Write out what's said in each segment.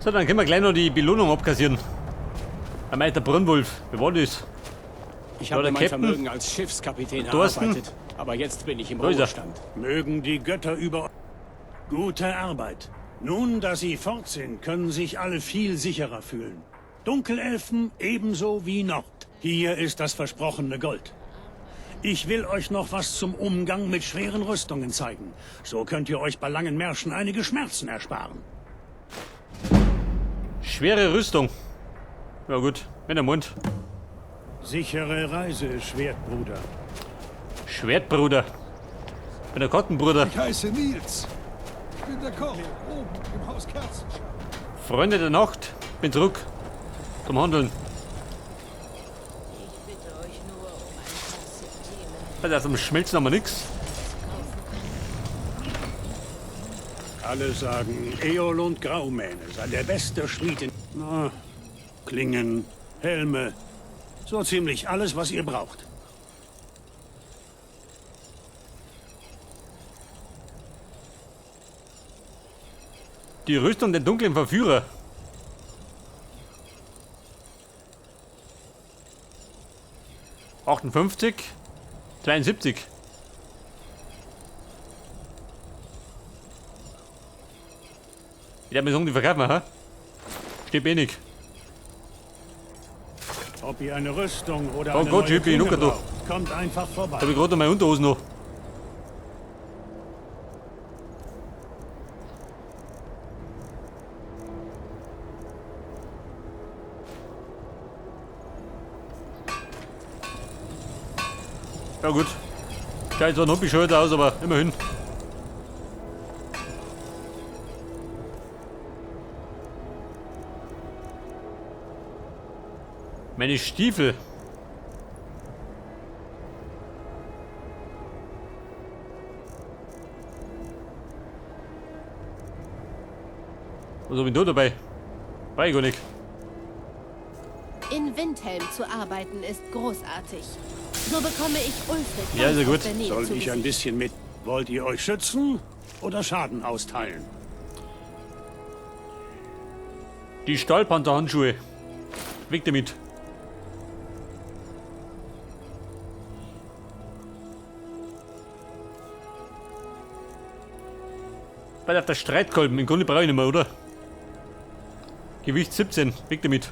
So, dann können wir gleich noch die Belohnung abkassieren. Am Meister Brunwolf. Wer war das? Ich Ja, habe der mein Captain. Vermögen als Schiffskapitän Thorsten. erarbeitet. Aber jetzt bin ich im Wo ist er? Ruhestand. Mögen die Götter über... Gute Arbeit. Nun, da sie fort sind, können sich alle viel sicherer fühlen. Dunkelelfen ebenso wie Nord. Hier ist das versprochene Gold. Ich will euch noch was zum Umgang mit schweren Rüstungen zeigen. So könnt ihr euch bei langen Märschen einige Schmerzen ersparen. Schwere Rüstung. Ja gut, mit dem Mund. Sichere Reise, Schwertbruder. Schwertbruder. Ich bin der Kottenbruder. Ich heiße Nils. Ich bin der Koch oben im Haus Kerzenschein. Freunde der Nacht. Bin zurück. Zum Handeln. Ich bitte euch nur um ein paar Septime. Also aus dem Schmelzen haben wir nix. Alle sagen, Eolund Graumähne sei der beste Schmied in... Na, Klingen, Helme, so ziemlich alles, was ihr braucht. Die Rüstung der dunklen Verführer. ...58... ...72... ...wieder Mission, die verkaufen wir, ha? Steht wenig. Ob ihr eine Rüstung oder Oh eine Gott, neue Schippi, Klinge nucker doch. braucht, kommt einfach vorbei. Da habe ich gerade noch meine Unterhosen noch. Ja gut. Schaut zwar noch bescheuert aus, aber immerhin. Meine Stiefel. Was hab ich da dabei? Weiß ich gar nicht. In Windhelm zu arbeiten ist großartig. So bekomme ich Ulfric Ja, ganz sehr aus gut. der Nähe Soll zu ich ein Gesicht. bisschen mit... Wollt ihr euch schützen oder Schaden austeilen? Die Stahlpantherhandschuhe. Weg damit. Bei der Streitkolben, im Grunde brauche ich nicht mehr, oder? Gewicht 17, weg damit.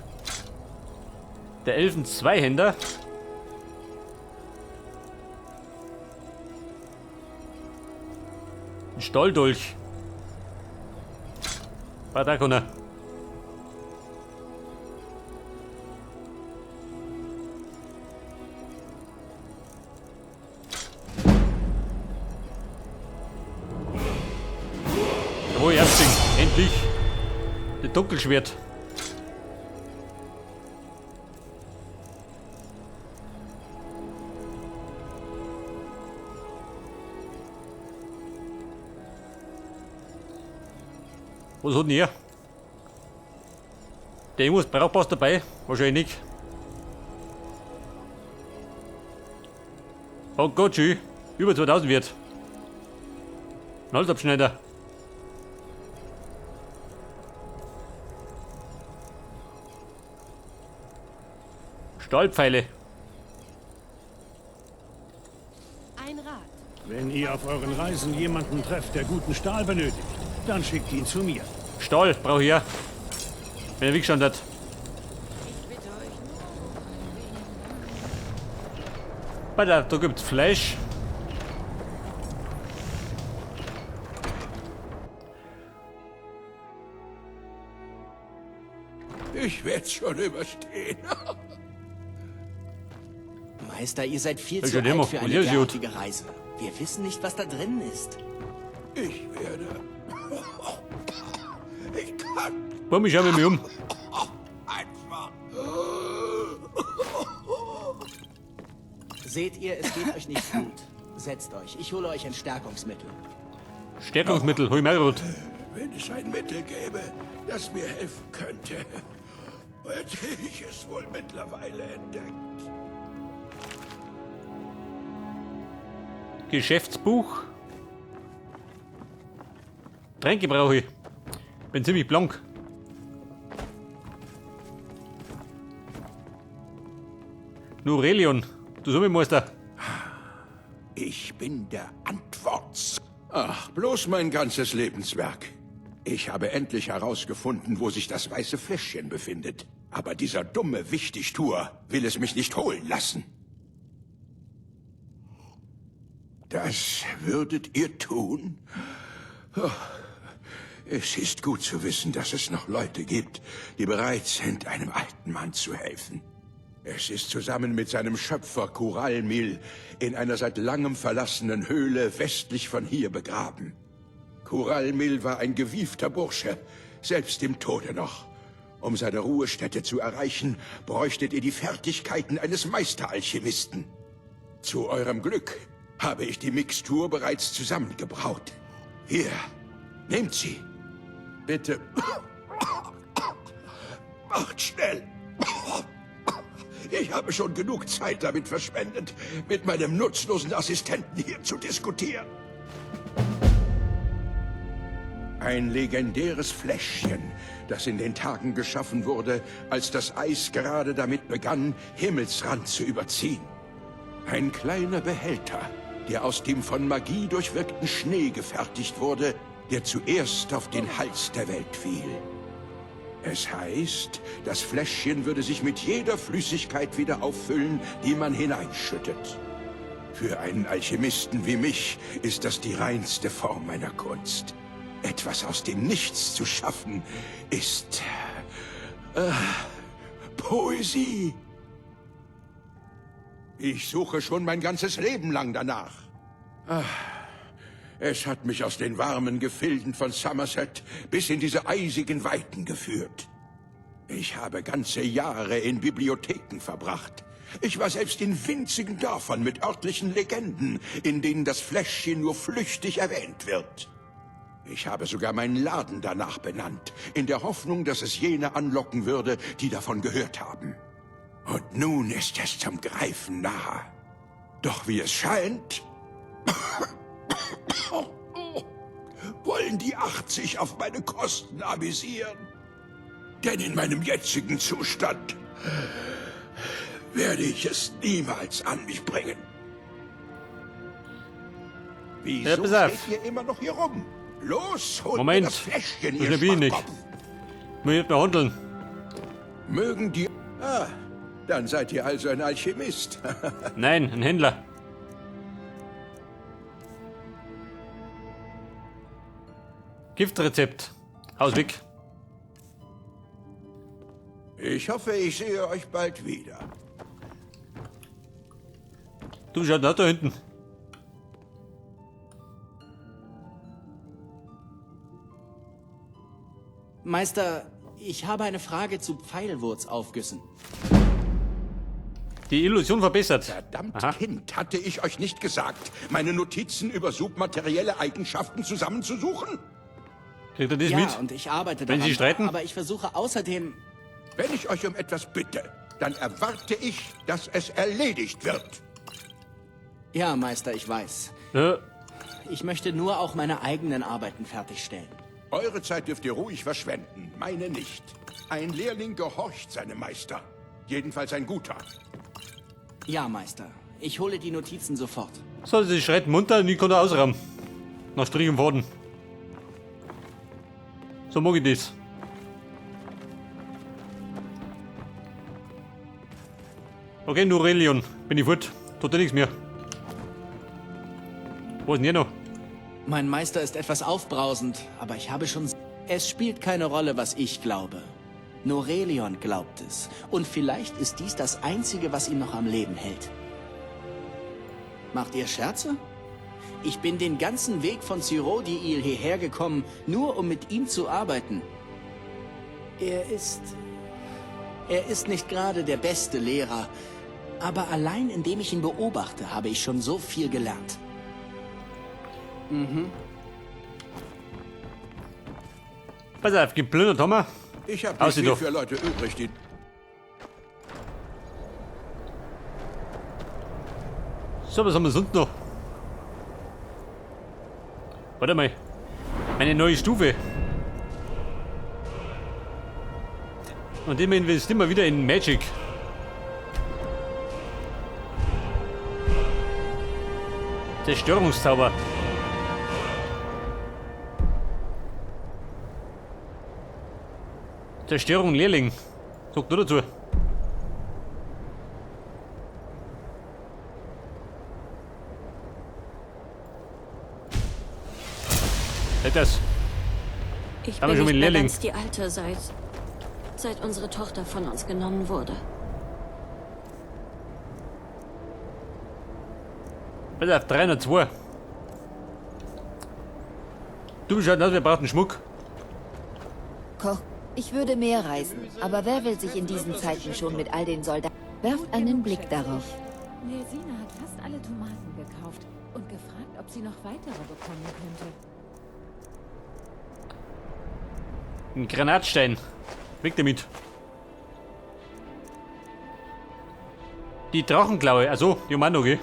Der Elfen-Zweihänder. Ein Stahldolch. Da kann er. Jawohl, Erzling, endlich. Das Dunkelschwert. Was hat denn er? Der irgendwas Brauchbares dabei? Wahrscheinlich nicht. Oh Gott, schön. Über 2000 wird. Ein Halsabschneider. Stahlpfeile. Ein Rat. Wenn ihr auf euren Reisen jemanden trefft, der guten Stahl benötigt, dann schickt ihn zu mir. Stahl brauche ich ja. Wenn er wegstand hat. Ich bitte euch nur. Warte, da gibt's Fleisch. Ich werd's schon überstehen. Meister, ihr seid viel Ja, zu schon immer. alt für Und eine ihr ist gut. derartige Reise. Wir wissen nicht, was da drin ist. Ich werde... Ich kann Bumm, ich schau mich um. einfach... Seht ihr, es geht euch nicht gut. Setzt euch, ich hole euch ein Stärkungsmittel. Stärkungsmittel, hol ich mir rot. Wenn es ein Mittel gäbe, das mir helfen könnte, hätte ich es wohl mittlerweile entdeckt. Geschäftsbuch. Tränke brauche ich. Bin ziemlich blank. Nurelion, du Summenmeister. Ich bin der Antworts. Ach, bloß mein ganzes Lebenswerk. Ich habe endlich herausgefunden, wo sich das weiße Fläschchen befindet. Aber dieser dumme Wichtigtuer will es mich nicht holen lassen. Das würdet ihr tun? Oh, es ist gut zu wissen, dass es noch Leute gibt, die bereit sind, einem alten Mann zu helfen. Es ist zusammen mit seinem Schöpfer Kuralmil in einer seit langem verlassenen Höhle westlich von hier begraben. Kuralmil war ein gewiefter Bursche, selbst im Tode noch. Um seine Ruhestätte zu erreichen, bräuchtet ihr die Fertigkeiten eines Meisteralchemisten. Zu eurem Glück habe ich die Mixtur bereits zusammengebraut. Hier, nehmt sie. Bitte. Macht schnell. Ich habe schon genug Zeit damit verschwendet, mit meinem nutzlosen Assistenten hier zu diskutieren. Ein legendäres Fläschchen, das in den Tagen geschaffen wurde, als das Eis gerade damit begann, Himmelsrand zu überziehen. Ein kleiner Behälter, der aus dem von Magie durchwirkten Schnee gefertigt wurde, der zuerst auf den Hals der Welt fiel. Es heißt, das Fläschchen würde sich mit jeder Flüssigkeit wieder auffüllen, die man hineinschüttet. Für einen Alchemisten wie mich ist das die reinste Form meiner Kunst. Etwas aus dem Nichts zu schaffen, ist Poesie. Ich suche schon mein ganzes Leben lang danach. Es hat mich aus den warmen Gefilden von Somerset bis in diese eisigen Weiten geführt. Ich habe ganze Jahre in Bibliotheken verbracht. Ich war selbst in winzigen Dörfern mit örtlichen Legenden, in denen das Fläschchen nur flüchtig erwähnt wird. Ich habe sogar meinen Laden danach benannt, in der Hoffnung, dass es jene anlocken würde, die davon gehört haben. Und nun ist es zum Greifen nahe. Doch wie es scheint, wollen die 80 auf meine Kosten amüsieren. Denn in meinem jetzigen Zustand werde ich es niemals an mich bringen. Wieso steht ihr immer noch hier rum? Los, holt mir das Fläschchen, ihr Schwachkopf. Wir behandeln. Mögen die... Ah, dann seid ihr also ein Alchemist. Nein, ein Händler. Giftrezept. Haus weg. Ich hoffe, ich sehe euch bald wieder. Du, schau da hinten. Meister, ich habe eine Frage zu Pfeilwurzaufgüssen. Die Illusion verbessert. Verdammt, Aha. Kind, hatte ich euch nicht gesagt, meine Notizen über submaterielle Eigenschaften zusammenzusuchen? Kriegt er das Ja, mit? und ich arbeite Wenn daran. Sie streiten? Aber ich versuche außerdem... Wenn ich euch um etwas bitte, dann erwarte ich, dass es erledigt wird. Ja, Meister, ich weiß. Ja. Ich möchte nur auch meine eigenen Arbeiten fertigstellen. Eure Zeit dürft ihr ruhig verschwenden, meine nicht. Ein Lehrling gehorcht seinem Meister. Jedenfalls ein guter. Ja, Meister. Ich hole die Notizen sofort. So, sie schreit munter und ich kann da ausrammen. Nach Strich und Faden. So mag ich das. Okay, Nurelion. Bin ich fort. Tut dir nichts mehr. Wo ist denn hier noch? Mein Meister ist etwas aufbrausend, aber ich habe schon... Es spielt keine Rolle, was ich glaube. Nurelion glaubt es. Und vielleicht ist dies das Einzige, was ihn noch am Leben hält. Macht ihr Scherze? Ich bin den ganzen Weg von Cyrodiil hierher gekommen, nur um mit ihm zu arbeiten. Er ist nicht gerade der beste Lehrer, aber allein indem ich ihn beobachte, habe ich schon so viel gelernt. Pass auf, geplündert haben wir. Ich habe Aus nicht die viel doch. für Leute übrig, die... So, was haben wir sonst noch? Warte mal. Eine neue Stufe. Und immer investieren wir wieder in Magic. Zerstörungszauber. Zerstörung Lehrling. Sag du dazu. Das. Ich Haben wir bin schon nicht mit mehr Lehrling. ganz die Alte, seit unsere Tochter von uns genommen wurde. Bitte auf 302. Du bist halt aus, wir brauchen Schmuck. Koch, ich würde mehr reisen, aber wer will sich in diesen Zeiten schon mit all den Soldaten... Werft einen Blick darauf. Lersina hat fast alle Tomaten gekauft und gefragt, ob sie noch weitere bekommen könnte. Ein Granatstein. Weg damit. Die Drachenklaue. Also, die haben auch noch, gell?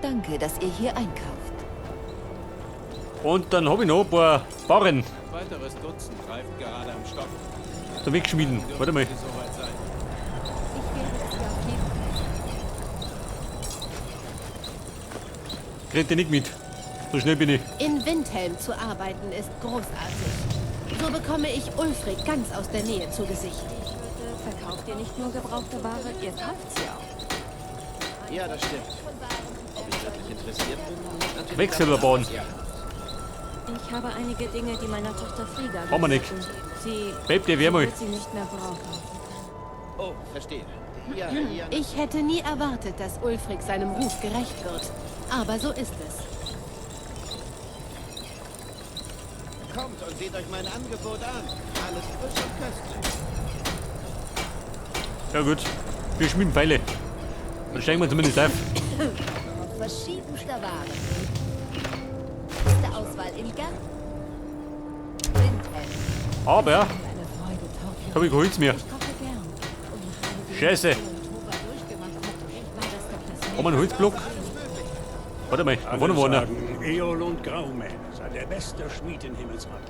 Danke, dass ihr hier einkauft. Und dann habe ich noch ein paar Barren Weiteres Dutzend greift gerade am Stock. da weggeschmieden. Warte mal. Dürfte soweit sein. Ich werde es dir auf jeden Fall. Kriegt ihr nicht mit. So schnell bin ich. In Windhelm zu arbeiten ist großartig. So bekomme ich Ulfric ganz aus der Nähe zu Gesicht. Verkauft ihr nicht nur gebrauchte Ware, ihr kauft sie auch. Ja, das stimmt. Ob ich wirklich interessiert bin? Natürlich Quecksilber bauen. Ich habe einige Dinge, die meiner Tochter Frida Brauchen wir nicht. gehörten. Sie Babe, der Wärme. wird sie nicht mehr brauchen. Oh, verstehe. Ja, Ich hätte nie erwartet, dass Ulfric seinem Ruf gerecht wird. Aber so ist es. kommt und seht euch mein Angebot an. Alles frisch und köstlich. Ja gut. Wir schmieden Pfeile. Dann steigen wir zumindest auf. Verschiedenster Ware. Beste Auswahl in Gang. Windhelm. Aber Eine Freude, Torfjord. habe ich kein Holz mehr. Ich koche gern. Und nachdem Scheiße. Oktober durchgemacht hat, war das doch das Haben wir einen Holzblock? Warte mal, da Alle vorne war einer. sagen, Eol und Graumähne sei der beste Schmied in Himmelsrand.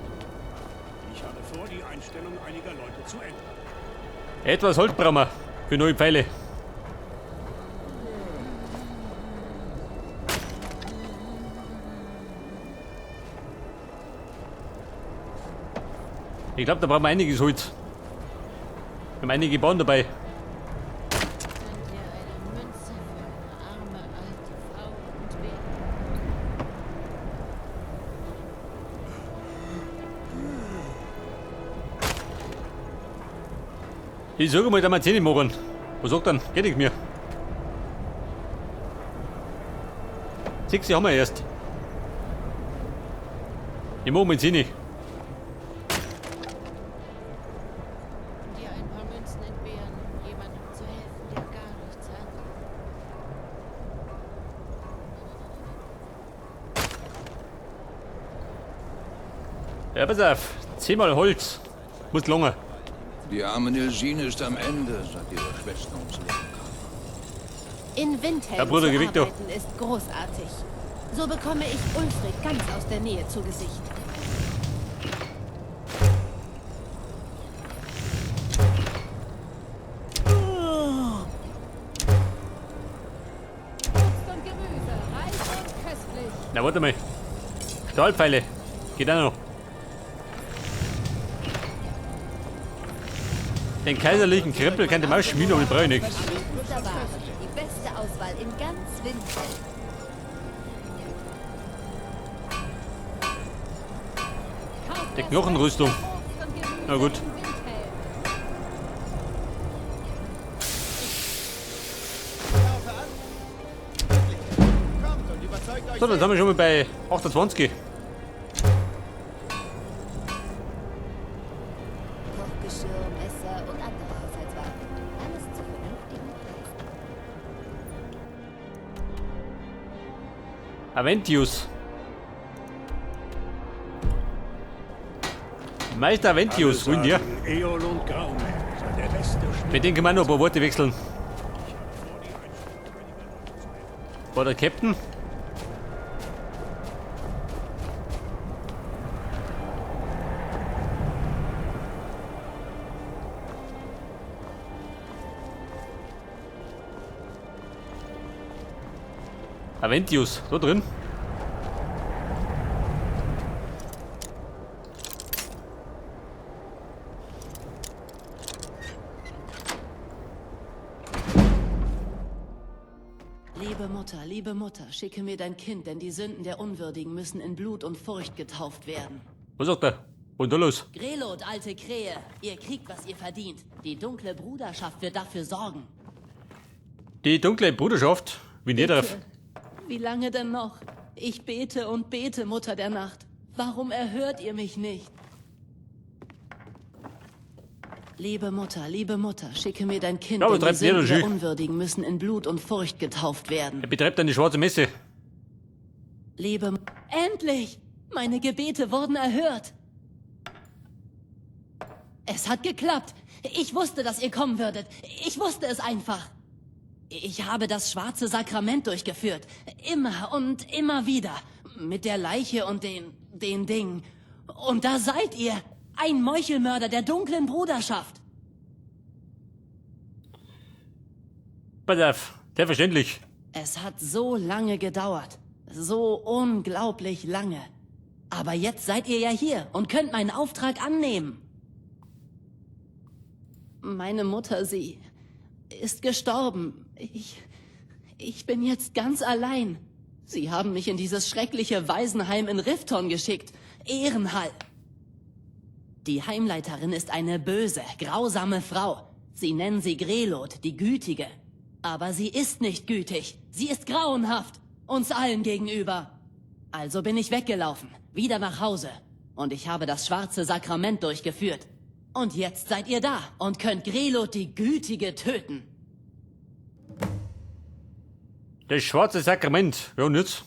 Ich habe vor, die Einstellung einiger Leute zu ändern. Etwas Holz brauchen wir für neue Pfeile. Ich glaube, da brauchen wir einiges Holz. Wir haben einige Bauern dabei. Ich sage mal, da mal 10 machen. Was sagt dann? Geht nicht mehr. 6 haben wir erst. Ich mache mal 10. dir ein paar Münzen entbehren, um jemandem zu helfen, der gar nichts hat. Ja, pass auf. 10 mal Holz. Muss lange. Die arme Nilsine ist am Ende, seit ihre Schwester ums Leben kam. In Windhelm Ja, Bruder, zu geh weg, du. arbeiten ist großartig. So bekomme ich Ulfric ganz aus der Nähe zu Gesicht. Obst und Gemüse, reich und köstlich. Na, warte mal. Stahlpfeile. Geht auch noch. Den kaiserlichen Krempel kann der Maus schmieden, aber ich brauche nichts. Verschiedenster Ware. Die beste Auswahl in ganz Windhelm. Die Knochenrüstung. Na gut. Kommt und überzeugt euch So, dann sind wir schon mal bei 28. Kochgeschirr, Messer und andere Haushaltswaren. Alles zu vernünftigen Preisen. Aventius. Meister Aventius, Alle wollen wir? sagen, Eol und Graumähne sei der beste Schmied. Mit denen können wir noch ein paar Worte wechseln. War der Captain? Aventius, da drin. Liebe Mutter, schicke mir dein Kind, denn die Sünden der Unwürdigen müssen in Blut und Furcht getauft werden. Was sagt er? Und da los? Grelot, alte Krähe, ihr kriegt, was ihr verdient. Die dunkle Bruderschaft wird dafür sorgen. Die dunkle Bruderschaft? Wie nicht darf. Wie lange denn noch? Ich bete und bete, Mutter der Nacht. Warum erhört ihr mich nicht? Liebe Mutter, schicke mir dein Kind, Ja, denn die betreibt Sünden jeder der Unwürdigen müssen in Blut und Furcht getauft werden. Er betreibt eine schwarze Messe. Endlich! Meine Gebete wurden erhört. Es hat geklappt. Ich wusste, dass ihr kommen würdet. Ich wusste es einfach. Ich habe das schwarze Sakrament durchgeführt. Immer und immer wieder. Mit der Leiche und den Dingen. Und da seid ihr. Ein Meuchelmörder der dunklen Bruderschaft. Pass auf, selbstverständlich. Es hat so lange gedauert. So unglaublich lange. Aber jetzt seid ihr ja hier und könnt meinen Auftrag annehmen. Meine Mutter, sie ist gestorben. Ich bin jetzt ganz allein. Sie haben mich in dieses schreckliche Waisenheim in Rifton geschickt. Ehrenhall. Die Heimleiterin ist eine böse, grausame Frau. Sie nennen sie Grelot, die Gütige. Aber sie ist nicht gütig. Sie ist grauenhaft. Uns allen gegenüber. Also bin ich weggelaufen. Wieder nach Hause. Und ich habe das schwarze Sakrament durchgeführt. Und jetzt seid ihr da und könnt Grelot, die Gütige, töten. Das schwarze Sakrament. Ja, und jetzt?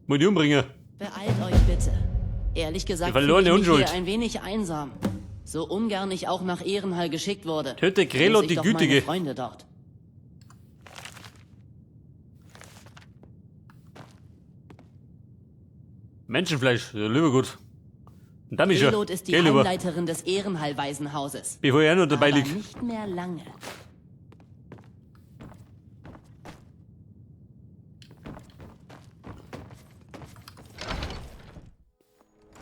Muss ich umbringen. Beeilt euch bitte. Ehrlich gesagt, Die verlorene fühle ich mich Unschuld. hier ein wenig einsam. So ungern ich auch nach Ehrenhall geschickt wurde. Töte Grelot, Vermisse ich die doch Gütige. meine Freunde dort. Menschenfleisch, ja, lieber gut. Und dann ist Grelot ist die Geh lieber. Heimleiterin des Ehrenhall-Waisenhauses. Bevor er noch dabei Aber liegt. nicht mehr lange.